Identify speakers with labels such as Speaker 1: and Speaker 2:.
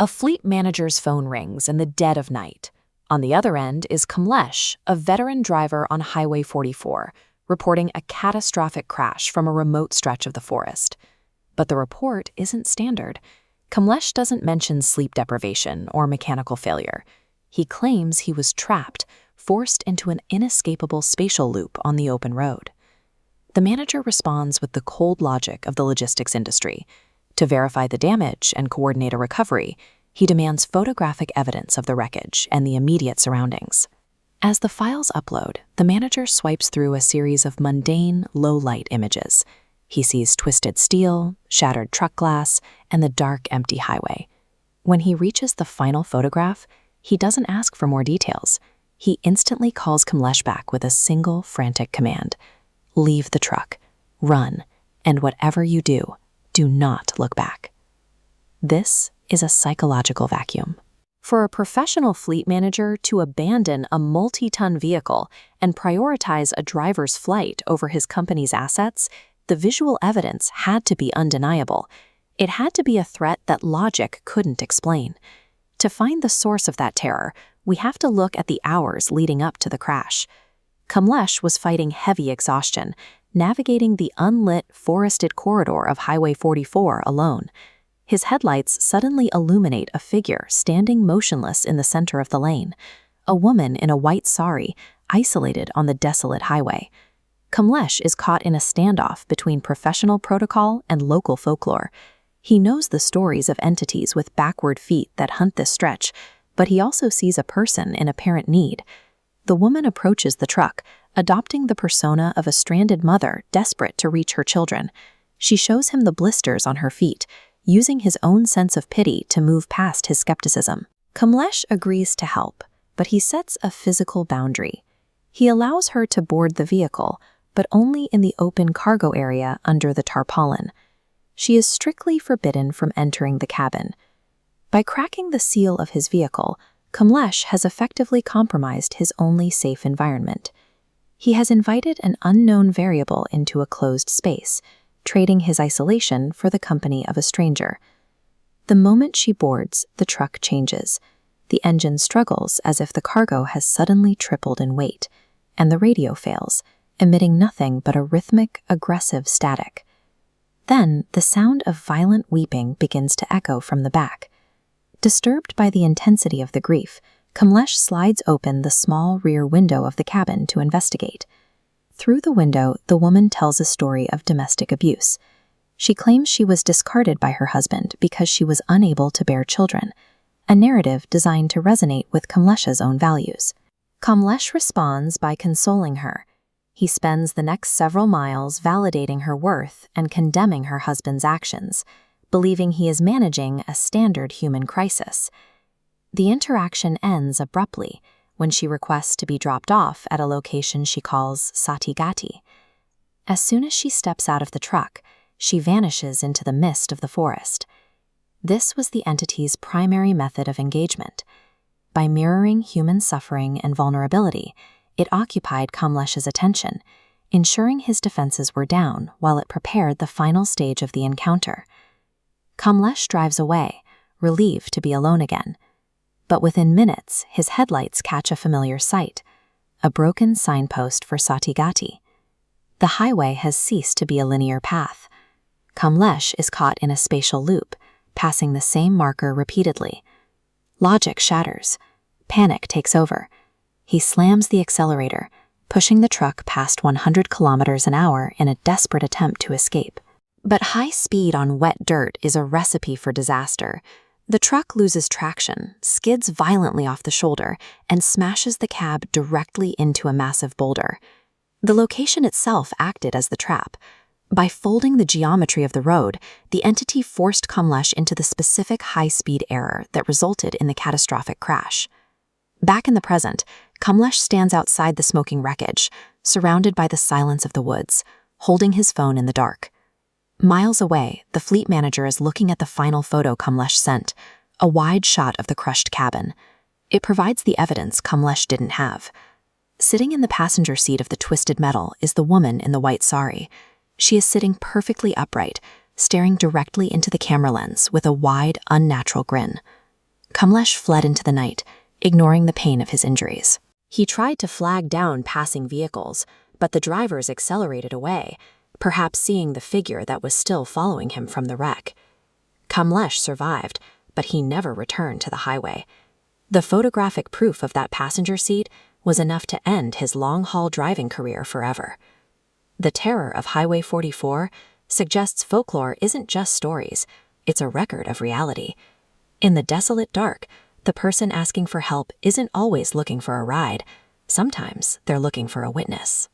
Speaker 1: A fleet manager's phone rings in the dead of night. On the other end is Kamlesh, a veteran driver on Highway 44, reporting a catastrophic crash from a remote stretch of the forest. But the report isn't standard. Kamlesh doesn't mention sleep deprivation or mechanical failure. He claims he was trapped, forced into an inescapable spatial loop on the open road. The manager responds with the cold logic of the logistics industry. To verify the damage and coordinate a recovery, he demands photographic evidence of the wreckage and the immediate surroundings. As the files upload, the manager swipes through a series of mundane, low-light images. He sees twisted steel, shattered truck glass, and the dark, empty highway. When he reaches the final photograph, he doesn't ask for more details. He instantly calls Kamlesh back with a single frantic command. Leave the truck, run, and whatever you do, do not look back. This is a psychological vacuum. For a professional fleet manager to abandon a multi-ton vehicle and prioritize a driver's flight over his company's assets, the visual evidence had to be undeniable. It had to be a threat that logic couldn't explain. To find the source of that terror, we have to look at the hours leading up to the crash. Kamlesh was fighting heavy exhaustion, navigating the unlit, forested corridor of Highway 44 alone. His headlights suddenly illuminate a figure standing motionless in the center of the lane, a woman in a white sari, isolated on the desolate highway. Kamlesh is caught in a standoff between professional protocol and local folklore. He knows the stories of entities with backward feet that hunt this stretch, but he also sees a person in apparent need. The woman approaches the truck, adopting the persona of a stranded mother desperate to reach her children. She shows him the blisters on her feet, using his own sense of pity to move past his skepticism. Kamlesh agrees to help, but he sets a physical boundary. He allows her to board the vehicle, but only in the open cargo area under the tarpaulin. She is strictly forbidden from entering the cabin. By cracking the seal of his vehicle, Kamlesh has effectively compromised his only safe environment. He has invited an unknown variable into a closed space, trading his isolation for the company of a stranger. The moment she boards, the truck changes. The engine struggles as if the cargo has suddenly tripled in weight, and the radio fails, emitting nothing but a rhythmic, aggressive static. Then, the sound of violent weeping begins to echo from the back. Disturbed by the intensity of the grief, Kamlesh slides open the small rear window of the cabin to investigate. Through the window, the woman tells a story of domestic abuse. She claims she was discarded by her husband because she was unable to bear children, a narrative designed to resonate with Kamlesh's own values. Kamlesh responds by consoling her. He spends the next several miles validating her worth and condemning her husband's actions, believing he is managing a standard human crisis. The interaction ends abruptly when she requests to be dropped off at a location she calls Sati Ghati. As soon as she steps out of the truck, she vanishes into the mist of the forest. This was the entity's primary method of engagement. By mirroring human suffering and vulnerability, it occupied Kamlesh's attention, ensuring his defenses were down while it prepared the final stage of the encounter. Kamlesh drives away, relieved to be alone again. But within minutes, his headlights catch a familiar sight, a broken signpost for Sati Ghati. The highway has ceased to be a linear path. Kamlesh is caught in a spatial loop, passing the same marker repeatedly. Logic shatters. Panic takes over. He slams the accelerator, pushing the truck past 100 kilometers an hour in a desperate attempt to escape. But high speed on wet dirt is a recipe for disaster. The truck loses traction, skids violently off the shoulder, and smashes the cab directly into a massive boulder. The location itself acted as the trap. By folding the geometry of the road, the entity forced Kamlesh into the specific high-speed error that resulted in the catastrophic crash. Back in the present, Kamlesh stands outside the smoking wreckage, surrounded by the silence of the woods, holding his phone in the dark. Miles away, the fleet manager is looking at the final photo Kamlesh sent, a wide shot of the crushed cabin. It provides the evidence Kamlesh didn't have. Sitting in the passenger seat of the twisted metal is the woman in the white sari. She is sitting perfectly upright, staring directly into the camera lens with a wide, unnatural grin. Kamlesh fled into the night, ignoring the pain of his injuries. He tried to flag down passing vehicles, but the drivers accelerated away, perhaps seeing the figure that was still following him from the wreck. Kamlesh survived, but he never returned to the highway. The photographic proof of that passenger seat was enough to end his long-haul driving career forever. The terror of Highway 44 suggests folklore isn't just stories, it's a record of reality. In the desolate dark, the person asking for help isn't always looking for a ride. Sometimes they're looking for a witness.